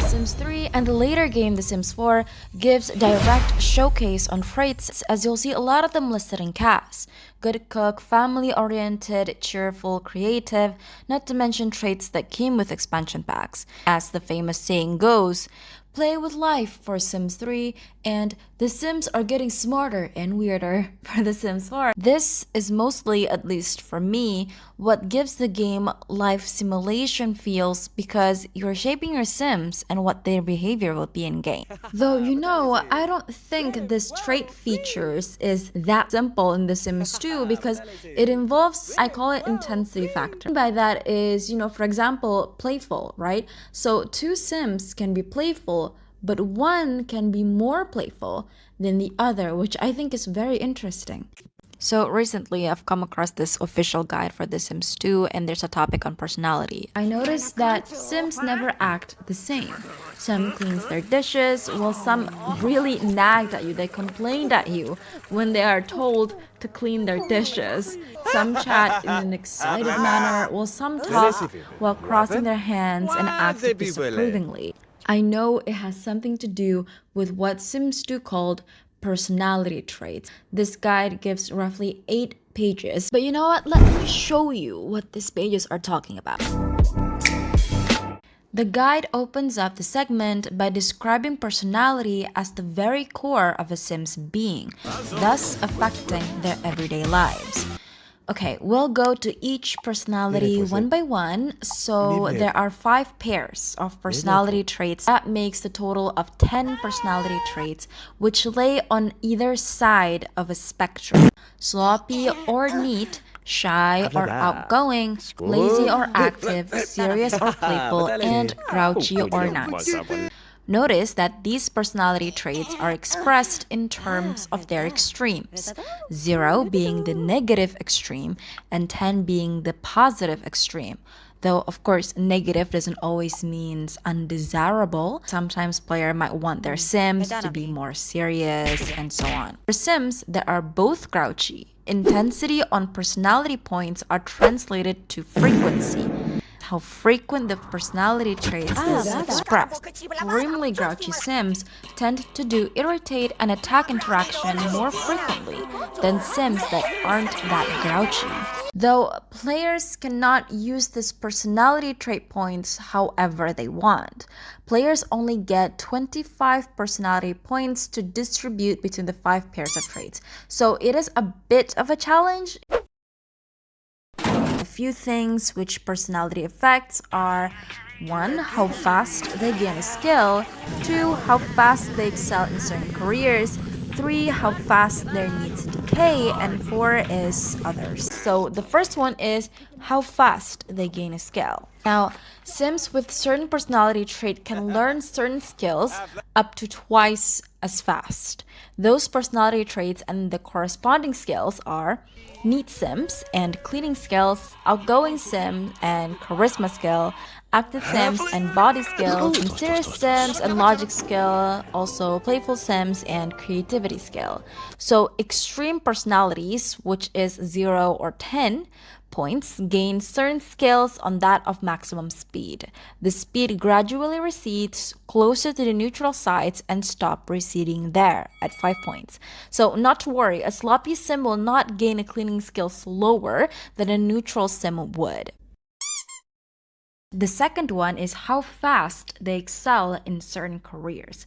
Sims 3 and the later game The Sims 4 gives direct showcase on traits, as you'll see a lot of them listed in cast. Good cook, family-oriented, cheerful, creative, not to mention traits that came with expansion packs. As the famous saying goes, play with life for Sims 3, and the Sims are getting smarter and weirder for The Sims 4. This is mostly, at least for me, what gives the game life simulation feels, because you're shaping your Sims and what their behavior will be in game. Though, I don't think this trait features is that simple in The Sims 2 because it involves, I call it intensity factor. By that is, for example, playful, right? So two Sims can be playful, but one can be more playful than the other, which I think is very interesting. So recently, I've come across this official guide for The Sims 2, and there's a topic on personality. I noticed that Sims never act the same. Some cleans their dishes, while some really nagged at you. They complained at you when they are told to clean their dishes. Some chat in an excited manner, while some talk while crossing their hands and act disapprovingly. I know it has something to do with what Sims 2 called personality traits. This guide gives roughly 8 pages. But you know what? Let me show you what these pages are talking about. The guide opens up the segment by describing personality as the very core of a Sim's being, thus affecting their everyday lives. Okay, we'll go to each personality one by one. So there are 5 pairs of personality traits. That makes the total of 10 personality traits, which lay on either side of a spectrum. Sloppy or neat, shy or outgoing, lazy or active, serious or playful, and grouchy or nice. Notice that these personality traits are expressed in terms of their extremes, 0 being the negative extreme and 10 being the positive extreme. Though, of course, negative doesn't always mean undesirable. Sometimes player might want their Sims to be more serious and so on. For Sims that are both grouchy, intensity on personality points are translated to frequency. How frequent the personality traits is expressed. Extremely grouchy Sims tend to do irritate and attack interaction more frequently than Sims that aren't that grouchy. Though players cannot use this personality trait points however they want. Players only get 25 personality points to distribute between the 5 pairs of traits. So it is a bit of a challenge. A few things which personality affects are 1. How fast they gain a skill, 2. How fast they excel in certain careers, 3. How fast their needs decay, and 4 is others. So the first one is how fast they gain a skill. Now, Sims with certain personality trait can learn certain skills up to twice as fast. Those personality traits and the corresponding skills are neat Sims and cleaning skills, outgoing Sim and charisma skill, active Sims and body skills, and serious Sims and logic skill, also playful Sims and creativity skill. So extreme personalities, which is 0 or 10 points, gain certain skills on that of maximum speed. The speed gradually recedes closer to the neutral sides and stop receding there at 5 points. So not to worry, a sloppy Sim will not gain a cleaning skill slower than a neutral Sim would. The second one is how fast they excel in certain careers.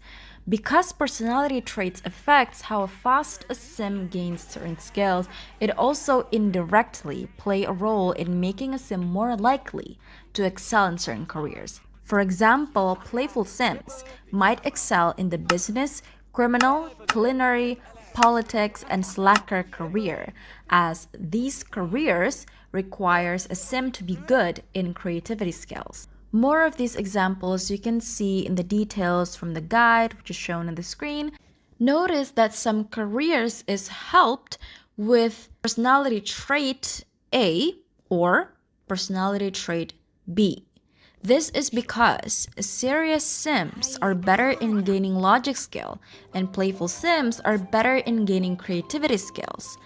Because personality traits affects how fast a Sim gains certain skills, it also indirectly play a role in making a Sim more likely to excel in certain careers. For example, playful Sims might excel in the business, criminal, culinary, politics, and slacker career, as these careers requires a Sim to be good in creativity skills. More of these examples you can see in the details from the guide, which is shown on the screen. Notice that some careers is helped with personality trait A or personality trait B. This is because serious Sims are better in gaining logic skill and playful Sims are better in gaining creativity skills.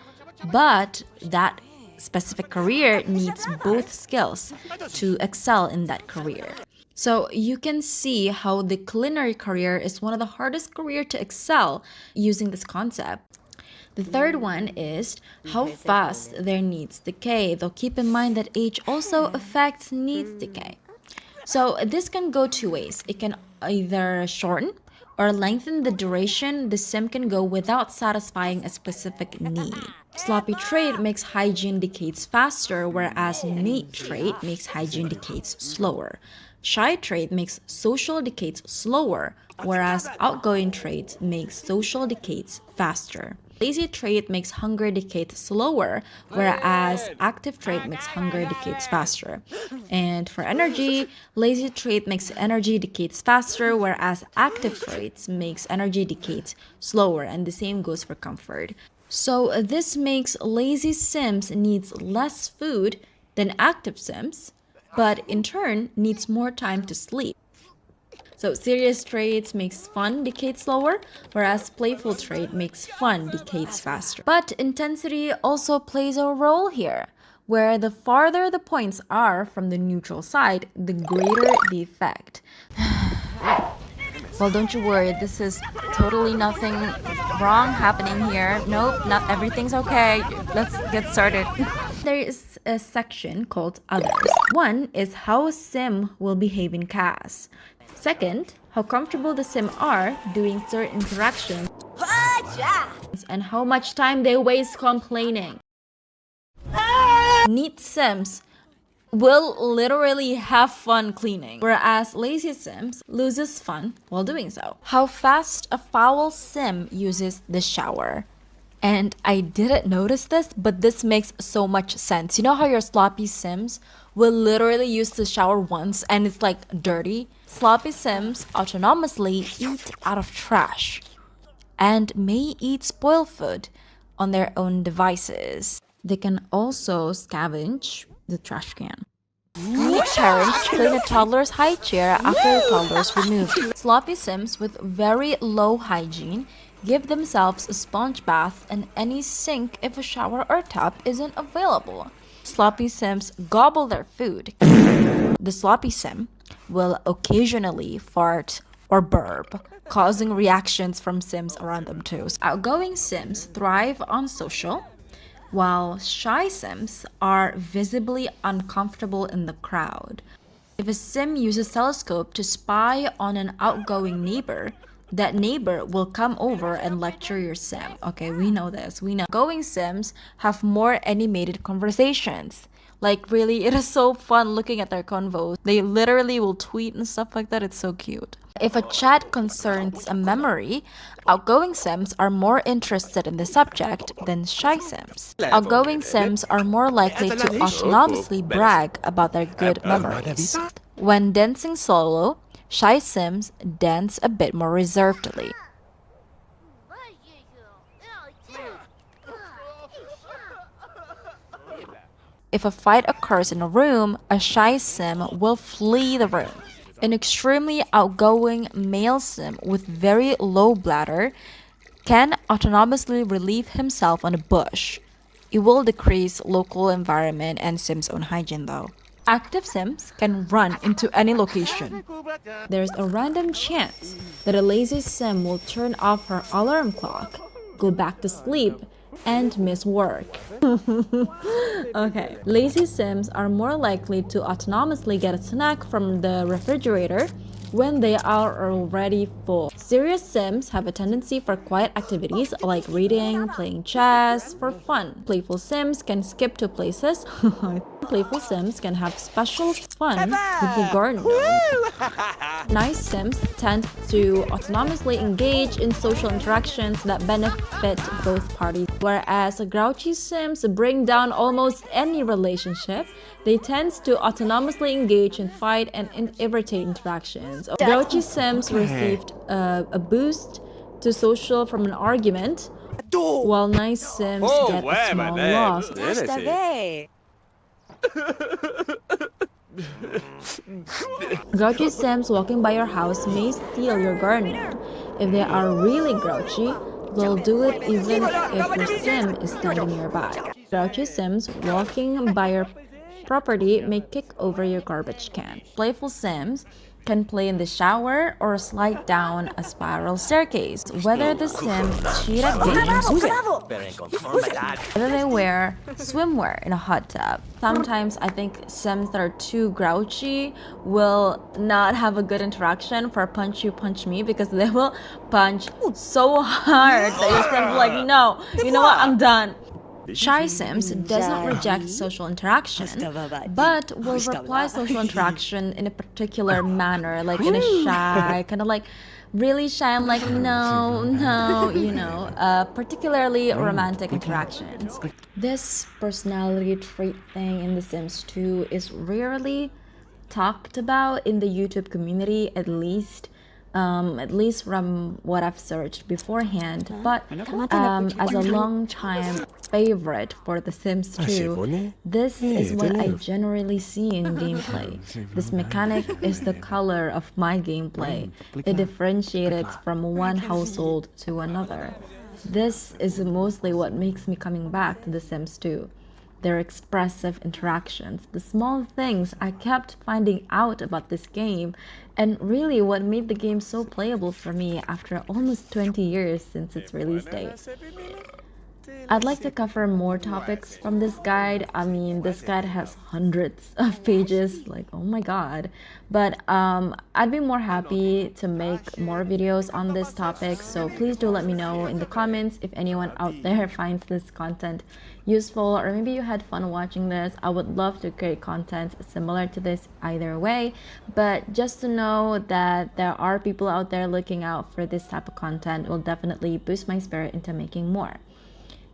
But that specific career needs both skills to excel in that career. So you can see how the culinary career is one of the hardest career to excel using this concept. The third one is how fast their needs decay, though keep in mind that age also affects needs decay. So this can go two ways. It can either shorten or lengthen the duration the sim can go without satisfying a specific need. Sloppy trade makes hygiene decays faster, whereas mate trade makes hygiene decays slower. Shy trade makes social decays slower, whereas outgoing trade makes social decays faster. Lazy trait makes hunger decay slower, whereas active trait makes hunger decay faster. And for energy, lazy trait makes energy decay faster, whereas active traits makes energy decay slower, and the same goes for comfort. So this makes lazy sims needs less food than active sims, but in turn needs more time to sleep. So serious traits makes fun decay slower, whereas playful trait makes fun decay faster. But intensity also plays a role here, where the farther the points are from the neutral side, the greater the effect. Well, don't you worry, this is totally nothing wrong happening here. Nope, not everything's okay. Let's get started. There is a section called Others. One is how a sim will behave in CAS. Second, how comfortable the sim are doing certain interactions and how much time they waste complaining. Neat sims will literally have fun cleaning, whereas lazy sims loses fun while doing so. How fast a foul sim uses the shower. And I didn't notice this, but this makes so much sense. You know how your sloppy sims will literally use the shower once and it's like dirty? Sloppy sims autonomously eat out of trash and may eat spoiled food on their own devices. They can also scavenge the trash can. Neat parents clean a toddler's high chair after the toddler is removed. Sloppy sims with very low hygiene give themselves a sponge bath and any sink if a shower or tub isn't available. Sloppy sims gobble their food. The sloppy sim will occasionally fart or burp, causing reactions from sims around them too. Outgoing sims thrive on social, while shy sims are visibly uncomfortable in the crowd. If a sim uses telescope to spy on an outgoing neighbor, that neighbor will come over and lecture your sim. Okay, we know this. We know. Outgoing sims have more animated conversations. Like really, it is so fun looking at their convos. They literally will tweet and stuff like that. It's so cute. If a chat concerns a memory, outgoing sims are more interested in the subject than shy sims. Outgoing sims are more likely to autonomously brag about their good memories. When dancing solo, shy sims dance a bit more reservedly. If a fight occurs in a room, a shy sim will flee the room. An extremely outgoing male sim with very low bladder can autonomously relieve himself on a bush. It will decrease local environment and sim's own hygiene though. Active sims can run into any location. There's a random chance that a lazy sim will turn off her alarm clock, go back to sleep, and miss work. Okay, lazy sims are more likely to autonomously get a snack from the refrigerator when they are already full. Serious sims have a tendency for quiet activities like reading, playing chess for fun. Playful sims can skip to places. Playful sims can have special fun with the garden. Nice sims tend to autonomously engage in social interactions that benefit both parties, whereas grouchy sims bring down almost any relationship. They tend to autonomously engage in fight and irritate interactions. Grouchy sims received a boost to social from an argument, while nice sims get a small loss. Grouchy sims walking by your house may steal your gardener. If they are really grouchy, they'll do it even if your sim is standing nearby. Grouchy sims walking by your property may kick over your garbage can. Playful sims can play in the shower or slide down a spiral staircase. Whether the sim cheat at games, whether they wear swimwear in a hot tub. Sometimes I think sims that are too grouchy will not have a good interaction for punch you, punch me, because they will punch so hard that your sim will like, no, you know what, I'm done. Shy Sims doesn't reject social interaction, but will reply social interaction in a particular manner, like in a shy, kind of like really shy. I'm like, no, no, particularly romantic interactions. This personality trait thing in The Sims 2 is rarely talked about in the YouTube community, at least from what I've searched beforehand. But as a long time favorite for The Sims 2, this is what I generally see in gameplay. This mechanic is the color of my gameplay. It differentiates from one household to another. This is mostly what makes me coming back to The Sims 2. Their expressive interactions, the small things I kept finding out about this game, and really what made the game so playable for me after almost 20 years since its release date. I'd like to cover more topics from this guide. I mean, this guide has hundreds of pages, like, oh my god. But I'd be more happy to make more videos on this topic, so please do let me know in the comments if anyone out there finds this content useful, or maybe you had fun watching this. I would love to create content similar to this either way, but just to know that there are people out there looking out for this type of content will definitely boost my spirit into making more.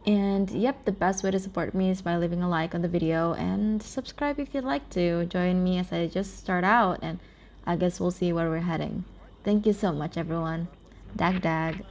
And yep, the best way to support me is by leaving a like on the video and subscribe if you'd like to. Join me as I just start out, and I guess we'll see where we're heading. Thank you so much, everyone. Dag dag.